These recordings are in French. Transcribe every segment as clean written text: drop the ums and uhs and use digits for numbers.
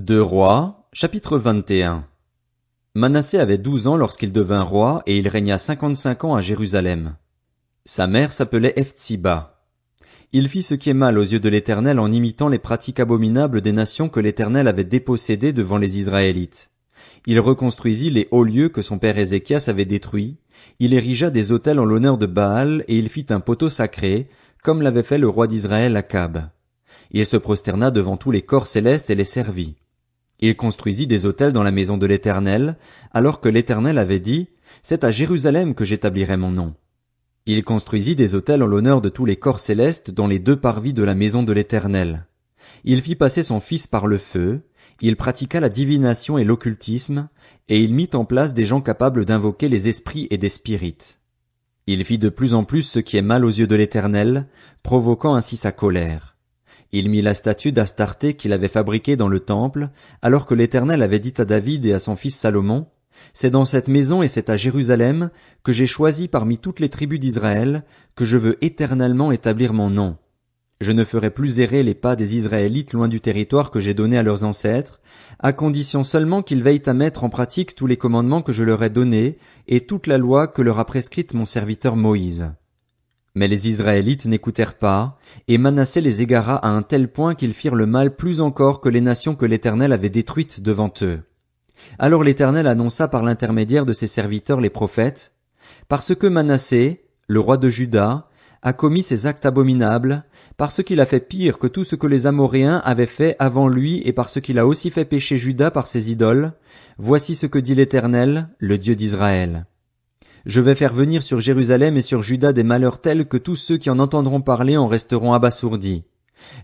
Deux Rois, chapitre 21. Manassé avait 12 ans lorsqu'il devint roi, et il régna 55 ans à Jérusalem. Sa mère s'appelait Hephtsiba. Il fit ce qui est mal aux yeux de l'Éternel en imitant les pratiques abominables des nations que l'Éternel avait dépossédées devant les Israélites. Il reconstruisit les hauts lieux que son père Ézéchias avait détruits, il érigea des autels en l'honneur de Baal, et il fit un poteau sacré, comme l'avait fait le roi d'Israël Akab. Il se prosterna devant tous les corps célestes et les servit. Il construisit des autels dans la maison de l'Éternel, alors que l'Éternel avait dit, « C'est à Jérusalem que j'établirai mon nom. » Il construisit des autels en l'honneur de tous les corps célestes dans les deux parvis de la maison de l'Éternel. Il fit passer son fils par le feu, il pratiqua la divination et l'occultisme, et il mit en place des gens capables d'invoquer les esprits et des spirites. Il fit de plus en plus ce qui est mal aux yeux de l'Éternel, provoquant ainsi sa colère. Il mit la statue d'Astarté qu'il avait fabriquée dans le temple, alors que l'Éternel avait dit à David et à son fils Salomon, « C'est dans cette maison et c'est à Jérusalem que j'ai choisi parmi toutes les tribus d'Israël que je veux éternellement établir mon nom. Je ne ferai plus errer les pas des Israélites loin du territoire que j'ai donné à leurs ancêtres, à condition seulement qu'ils veillent à mettre en pratique tous les commandements que je leur ai donnés et toute la loi que leur a prescrite mon serviteur Moïse. » Mais les Israélites n'écoutèrent pas, et Manassé les égara à un tel point qu'ils firent le mal plus encore que les nations que l'Éternel avait détruites devant eux. Alors l'Éternel annonça par l'intermédiaire de ses serviteurs les prophètes, « Parce que Manassé, le roi de Juda, a commis ces actes abominables, parce qu'il a fait pire que tout ce que les Amoréens avaient fait avant lui et parce qu'il a aussi fait pécher Juda par ses idoles, voici ce que dit l'Éternel, le Dieu d'Israël. Je vais faire venir sur Jérusalem et sur Juda des malheurs tels que tous ceux qui en entendront parler en resteront abasourdis.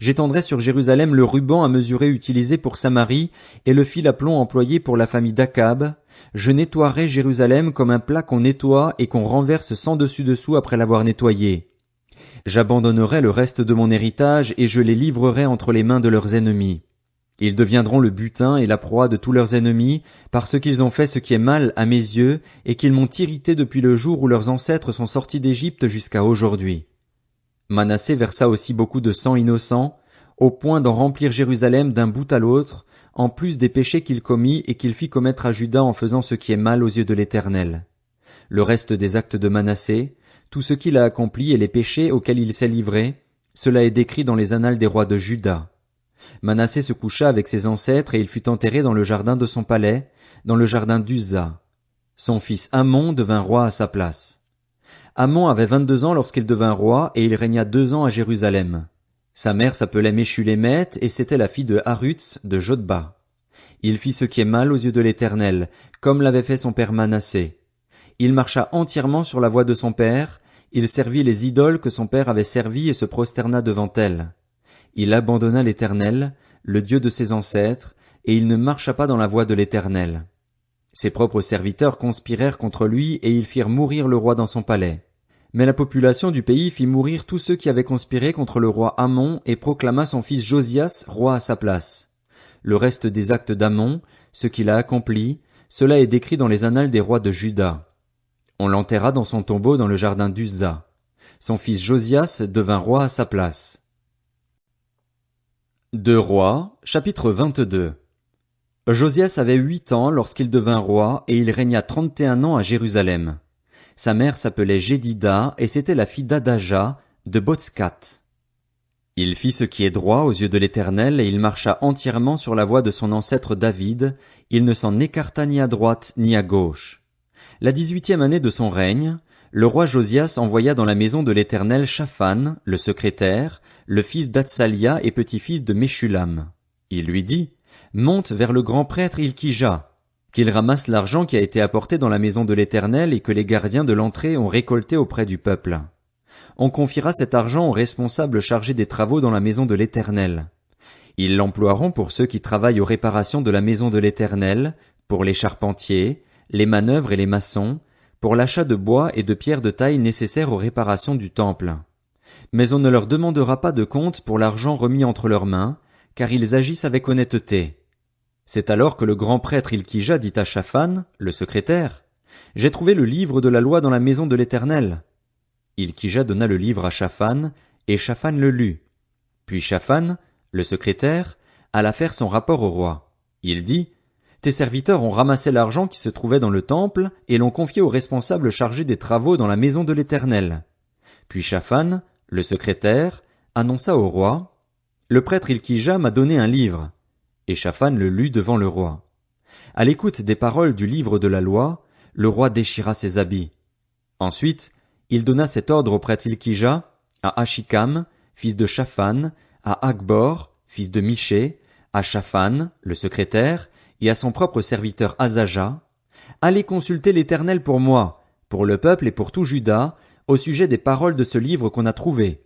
J'étendrai sur Jérusalem le ruban à mesurer utilisé pour Samarie et le fil à plomb employé pour la famille d'Akab. Je nettoierai Jérusalem comme un plat qu'on nettoie et qu'on renverse sans dessus-dessous après l'avoir nettoyé. J'abandonnerai le reste de mon héritage et je les livrerai entre les mains de leurs ennemis. Ils deviendront le butin et la proie de tous leurs ennemis, parce qu'ils ont fait ce qui est mal à mes yeux, et qu'ils m'ont irrité depuis le jour où leurs ancêtres sont sortis d'Égypte jusqu'à aujourd'hui. Manassé versa aussi beaucoup de sang innocent, au point d'en remplir Jérusalem d'un bout à l'autre, en plus des péchés qu'il commit et qu'il fit commettre à Juda en faisant ce qui est mal aux yeux de l'Éternel. Le reste des actes de Manassé, tout ce qu'il a accompli et les péchés auxquels il s'est livré, cela est décrit dans les annales des rois de Juda. Manassé se coucha avec ses ancêtres et il fut enterré dans le jardin de son palais, dans le jardin d'Uza. Son fils Amon devint roi à sa place. Amon avait 22 ans lorsqu'il devint roi et il régna 2 ans à Jérusalem. Sa mère s'appelait Meshulémeth et c'était la fille de Haruts de Jotba. Il fit ce qui est mal aux yeux de l'Éternel, comme l'avait fait son père Manassé. Il marcha entièrement sur la voie de son père, il servit les idoles que son père avait servies et se prosterna devant elles. Il abandonna l'Éternel, le Dieu de ses ancêtres, et il ne marcha pas dans la voie de l'Éternel. Ses propres serviteurs conspirèrent contre lui et ils firent mourir le roi dans son palais. Mais la population du pays fit mourir tous ceux qui avaient conspiré contre le roi Amon et proclama son fils Josias roi à sa place. Le reste des actes d'Amon, ce qu'il a accompli, cela est décrit dans les annales des rois de Juda. On l'enterra dans son tombeau dans le jardin d'Uza. Son fils Josias devint roi à sa place. Deux Rois, chapitre 22. Josias avait 8 ans lorsqu'il devint roi et il régna 31 ans à Jérusalem. Sa mère s'appelait Jédida et c'était la fille d'Adaja, de Botskat. Il fit ce qui est droit aux yeux de l'Éternel et il marcha entièrement sur la voie de son ancêtre David, il ne s'en écarta ni à droite ni à gauche. La 18e année de son règne, le roi Josias envoya dans la maison de l'Éternel Shaphan, le secrétaire, le fils d'Atsalia et petit-fils de Meshulam. Il lui dit, « Monte vers le grand prêtre Ilkija, qu'il ramasse l'argent qui a été apporté dans la maison de l'Éternel et que les gardiens de l'entrée ont récolté auprès du peuple. On confiera cet argent aux responsables chargés des travaux dans la maison de l'Éternel. Ils l'emploieront pour ceux qui travaillent aux réparations de la maison de l'Éternel, pour les charpentiers, les manœuvres et les maçons, pour l'achat de bois et de pierres de taille nécessaires aux réparations du temple. Mais on ne leur demandera pas de compte pour l'argent remis entre leurs mains, car ils agissent avec honnêteté. » C'est alors que le grand prêtre Ilkija dit à Shaphan, le secrétaire, « J'ai trouvé le livre de la loi dans la maison de l'Éternel. » Ilkija donna le livre à Shaphan, et Shaphan le lut. Puis Shaphan, le secrétaire, alla faire son rapport au roi. Il dit, tes serviteurs ont ramassé l'argent qui se trouvait dans le temple et l'ont confié aux responsables chargés des travaux dans la maison de l'Éternel. Puis Shaphan, le secrétaire, annonça au roi, le prêtre Hilkija m'a donné un livre. Et Shaphan le lut devant le roi. À l'écoute des paroles du livre de la loi, le roi déchira ses habits. Ensuite, il donna cet ordre au prêtre Hilkija, à Achikam, fils de Shaphan, à Akbor, fils de Miché, à Shaphan, le secrétaire, et à son propre serviteur Azaja, allez consulter l'Éternel pour moi, pour le peuple et pour tout Juda, au sujet des paroles de ce livre qu'on a trouvé.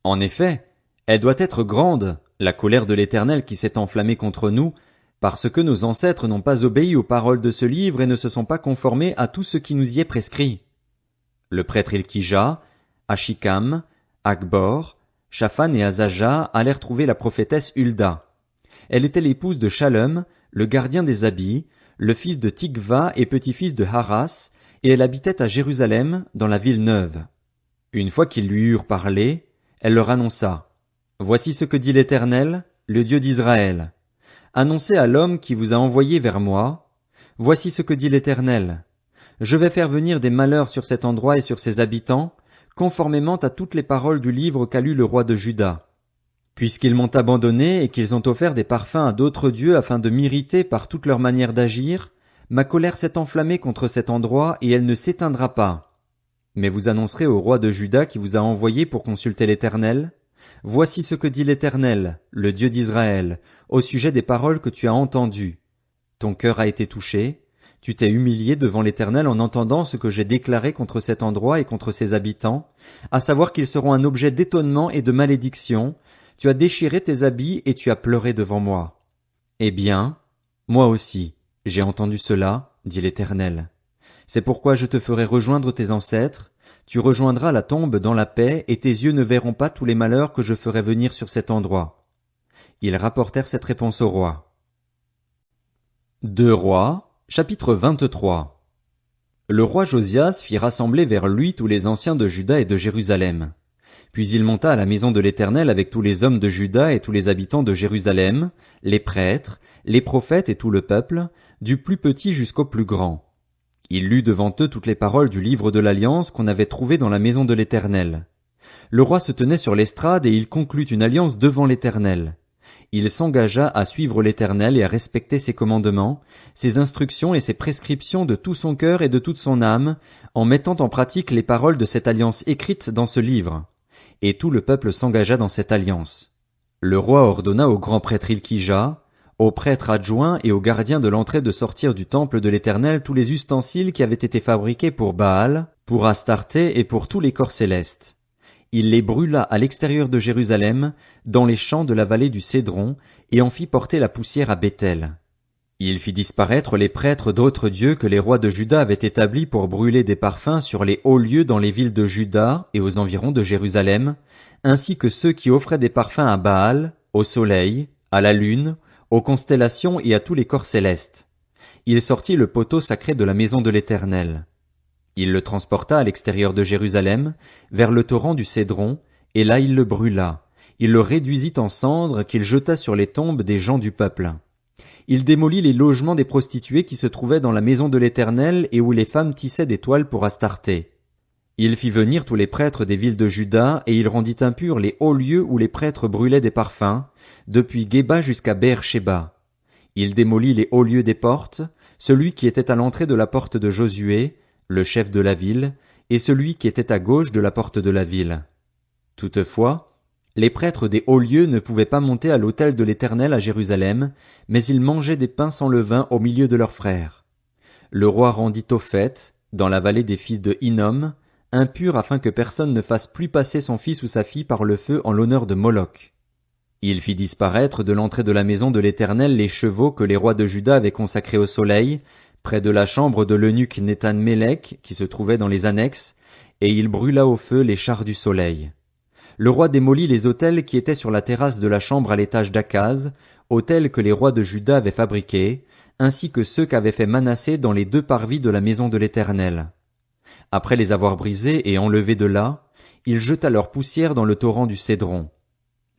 En effet, elle doit être grande, la colère de l'Éternel qui s'est enflammée contre nous, parce que nos ancêtres n'ont pas obéi aux paroles de ce livre et ne se sont pas conformés à tout ce qui nous y est prescrit. Le prêtre Hilkija, Achikam, Akbor, Shaphan et Azaja allèrent trouver la prophétesse Hulda. Elle était l'épouse de Shallum, le gardien des habits, le fils de Tikva et petit-fils de Haras, et elle habitait à Jérusalem, dans la ville neuve. Une fois qu'ils lui eurent parlé, elle leur annonça, « Voici ce que dit l'Éternel, le Dieu d'Israël. Annoncez à l'homme qui vous a envoyé vers moi, « Voici ce que dit l'Éternel. Je vais faire venir des malheurs sur cet endroit et sur ses habitants, conformément à toutes les paroles du livre qu'a lu le roi de Juda. Puisqu'ils m'ont abandonné et qu'ils ont offert des parfums à d'autres dieux afin de m'irriter par toute leur manière d'agir, ma colère s'est enflammée contre cet endroit et elle ne s'éteindra pas. Mais vous annoncerez au roi de Juda qui vous a envoyé pour consulter l'Éternel, « Voici ce que dit l'Éternel, le Dieu d'Israël, au sujet des paroles que tu as entendues. Ton cœur a été touché, tu t'es humilié devant l'Éternel en entendant ce que j'ai déclaré contre cet endroit et contre ses habitants, à savoir qu'ils seront un objet d'étonnement et de malédiction. Tu as déchiré tes habits et tu as pleuré devant moi. Eh bien, moi aussi, j'ai entendu cela, dit l'Éternel. C'est pourquoi je te ferai rejoindre tes ancêtres, tu rejoindras la tombe dans la paix et tes yeux ne verront pas tous les malheurs que je ferai venir sur cet endroit. Ils rapportèrent cette réponse au roi. 2 Rois, chapitre 23. Le roi Josias fit rassembler vers lui tous les anciens de Juda et de Jérusalem. Puis il monta à la maison de l'Éternel avec tous les hommes de Juda et tous les habitants de Jérusalem, les prêtres, les prophètes et tout le peuple, du plus petit jusqu'au plus grand. Il lut devant eux toutes les paroles du livre de l'Alliance qu'on avait trouvé dans la maison de l'Éternel. Le roi se tenait sur l'estrade et il conclut une alliance devant l'Éternel. Il s'engagea à suivre l'Éternel et à respecter ses commandements, ses instructions et ses prescriptions de tout son cœur et de toute son âme, en mettant en pratique les paroles de cette alliance écrite dans ce livre. Et tout le peuple s'engagea dans cette alliance. Le roi ordonna au grand prêtre Hilkija, aux prêtres adjoints et aux gardiens de l'entrée de sortir du temple de l'Éternel tous les ustensiles qui avaient été fabriqués pour Baal, pour Astarté et pour tous les corps célestes. Il les brûla à l'extérieur de Jérusalem, dans les champs de la vallée du Cédron, et en fit porter la poussière à Béthel. Il fit disparaître les prêtres d'autres dieux que les rois de Juda avaient établis pour brûler des parfums sur les hauts lieux dans les villes de Juda et aux environs de Jérusalem, ainsi que ceux qui offraient des parfums à Baal, au soleil, à la lune, aux constellations et à tous les corps célestes. Il sortit le poteau sacré de la maison de l'Éternel. Il le transporta à l'extérieur de Jérusalem, vers le torrent du Cédron, et là il le brûla. Il le réduisit en cendres qu'il jeta sur les tombes des gens du peuple. Il démolit les logements des prostituées qui se trouvaient dans la maison de l'Éternel et où les femmes tissaient des toiles pour Astarté. Il fit venir tous les prêtres des villes de Juda et il rendit impurs les hauts lieux où les prêtres brûlaient des parfums, depuis Géba jusqu'à Beer-Shéba. Il démolit les hauts lieux des portes, celui qui était à l'entrée de la porte de Josué, le chef de la ville, et celui qui était à gauche de la porte de la ville. Toutefois, les prêtres des hauts lieux ne pouvaient pas monter à l'autel de l'Éternel à Jérusalem, mais ils mangeaient des pains sans levain au milieu de leurs frères. Le roi rendit Topheth, dans la vallée des fils de Hinnom, impur afin que personne ne fasse plus passer son fils ou sa fille par le feu en l'honneur de Moloch. Il fit disparaître de l'entrée de la maison de l'Éternel les chevaux que les rois de Juda avaient consacrés au soleil, près de la chambre de l'eunuque Néthan-Mélec qui se trouvait dans les annexes, et il brûla au feu les chars du soleil. Le roi démolit les autels qui étaient sur la terrasse de la chambre à l'étage d'Akaz, autels que les rois de Juda avaient fabriqués, ainsi que ceux qu'avait fait Manassé dans les 2 parvis de la maison de l'Éternel. Après les avoir brisés et enlevés de là, il jeta leur poussière dans le torrent du Cédron.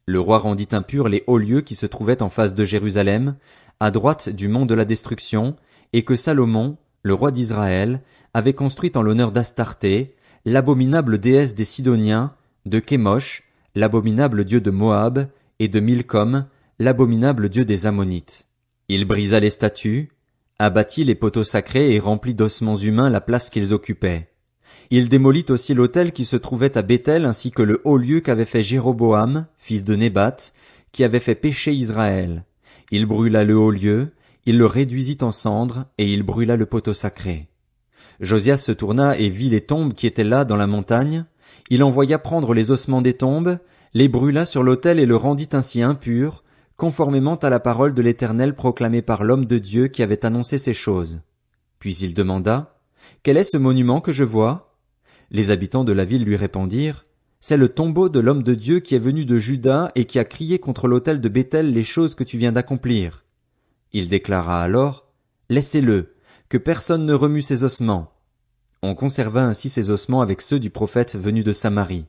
Le roi rendit impurs les hauts lieux qui se trouvaient en face de Jérusalem, à droite du mont de la destruction, et que Salomon, le roi d'Israël, avait construite en l'honneur d'Astarté, l'abominable déesse des Sidoniens, de Kémosh, l'abominable dieu de Moab, et de Milcom, l'abominable dieu des Ammonites. Il brisa les statues, abattit les poteaux sacrés et remplit d'ossements humains la place qu'ils occupaient. Il démolit aussi l'autel qui se trouvait à Béthel ainsi que le haut lieu qu'avait fait Jéroboam, fils de Nébat, qui avait fait pécher Israël. Il brûla le haut lieu, il le réduisit en cendres, et il brûla le poteau sacré. Josias se tourna et vit les tombes qui étaient là dans la montagne. Il envoya prendre les ossements des tombes, les brûla sur l'autel et le rendit ainsi impur, conformément à la parole de l'Éternel proclamée par l'homme de Dieu qui avait annoncé ces choses. Puis il demanda, « Quel est ce monument que je vois ?» Les habitants de la ville lui répondirent, « C'est le tombeau de l'homme de Dieu qui est venu de Juda et qui a crié contre l'autel de Béthel les choses que tu viens d'accomplir. » Il déclara alors, « Laissez-le, que personne ne remue ses ossements. » On conserva ainsi ses ossements avec ceux du prophète venu de Samarie.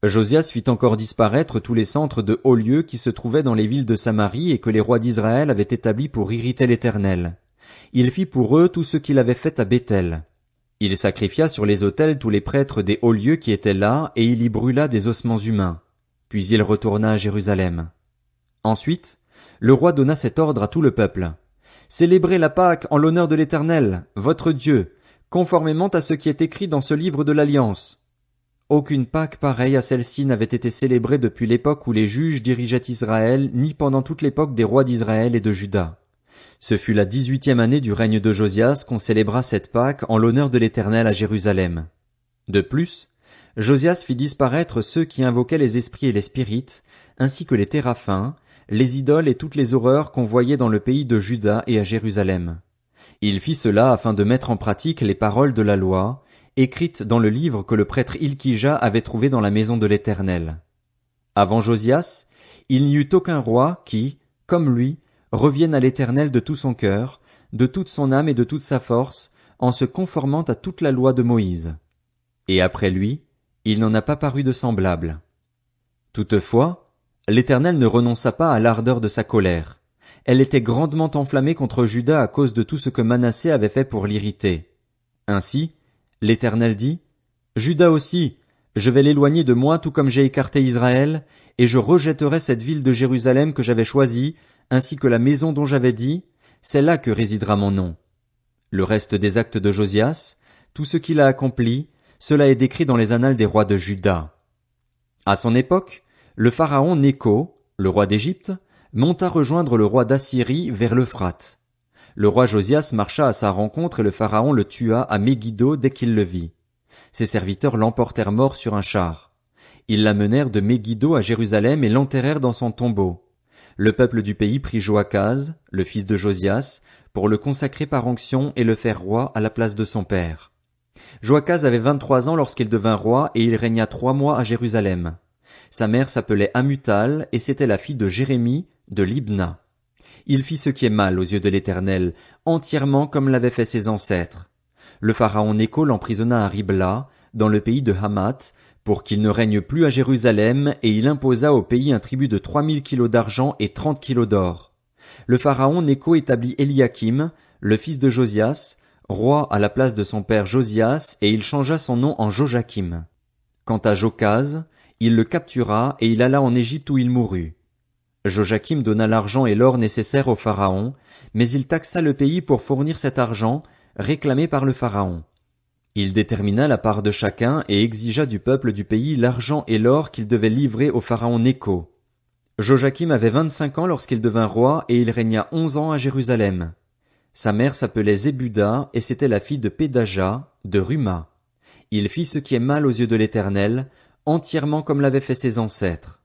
Josias fit encore disparaître tous les centres de hauts lieux qui se trouvaient dans les villes de Samarie et que les rois d'Israël avaient établis pour irriter l'Éternel. Il fit pour eux tout ce qu'il avait fait à Béthel. Il sacrifia sur les autels tous les prêtres des hauts lieux qui étaient là, et il y brûla des ossements humains. Puis il retourna à Jérusalem. Ensuite, le roi donna cet ordre à tout le peuple. Célébrez la Pâque en l'honneur de l'Éternel, votre Dieu, conformément à ce qui est écrit dans ce livre de l'Alliance. Aucune Pâque pareille à celle-ci n'avait été célébrée depuis l'époque où les juges dirigeaient Israël, ni pendant toute l'époque des rois d'Israël et de Juda. Ce fut la 18e année du règne de Josias qu'on célébra cette Pâque en l'honneur de l'Éternel à Jérusalem. De plus, Josias fit disparaître ceux qui invoquaient les esprits et les spirites, ainsi que les téraphins, les idoles et toutes les horreurs qu'on voyait dans le pays de Juda et à Jérusalem. Il fit cela afin de mettre en pratique les paroles de la loi, écrites dans le livre que le prêtre Hilkija avait trouvé dans la maison de l'Éternel. Avant Josias, il n'y eut aucun roi qui, comme lui, revienne à l'Éternel de tout son cœur, de toute son âme et de toute sa force, en se conformant à toute la loi de Moïse. Et après lui, il n'en a pas paru de semblable. Toutefois, l'Éternel ne renonça pas à l'ardeur de sa colère. Elle était grandement enflammée contre Juda à cause de tout ce que Manassé avait fait pour l'irriter. Ainsi, l'Éternel dit, « Juda aussi, je vais l'éloigner de moi tout comme j'ai écarté Israël, et je rejetterai cette ville de Jérusalem que j'avais choisie, ainsi que la maison dont j'avais dit, c'est là que résidera mon nom. » Le reste des actes de Josias, tout ce qu'il a accompli, cela est décrit dans les annales des rois de Juda. À son époque, le pharaon Nécho, le roi d'Égypte, monta rejoindre le roi d'Assyrie vers l'Euphrate. Le roi Josias marcha à sa rencontre et le pharaon le tua à Megiddo dès qu'il le vit. Ses serviteurs l'emportèrent mort sur un char. Ils l'amenèrent de Megiddo à Jérusalem et l'enterrèrent dans son tombeau. Le peuple du pays prit Joachaz, le fils de Josias, pour le consacrer par onction et le faire roi à la place de son père. Joachaz avait 23 ans lorsqu'il devint roi et il régna 3 mois à Jérusalem. Sa mère s'appelait Amutal et c'était la fille de Jérémie de Libna. Il fit ce qui est mal aux yeux de l'Éternel, entièrement comme l'avaient fait ses ancêtres. Le pharaon Nécho l'emprisonna à Ribla, dans le pays de Hamath, pour qu'il ne règne plus à Jérusalem, et il imposa au pays un tribut de 3000 kilos d'argent et 30 kilos d'or. Le pharaon Nécho établit Éliakim, le fils de Josias, roi à la place de son père Josias, et il changea son nom en Joachim. Quant à Jochaz, il le captura et il alla en Égypte où il mourut. Joachim donna l'argent et l'or nécessaires au pharaon, mais il taxa le pays pour fournir cet argent, réclamé par le pharaon. Il détermina la part de chacun et exigea du peuple du pays l'argent et l'or qu'il devait livrer au pharaon Nécho. Joachim avait 25 ans lorsqu'il devint roi et il régna 11 ans à Jérusalem. Sa mère s'appelait Zébuda et c'était la fille de Pédaja, de Ruma. Il fit ce qui est mal aux yeux de l'Éternel, entièrement comme l'avaient fait ses ancêtres.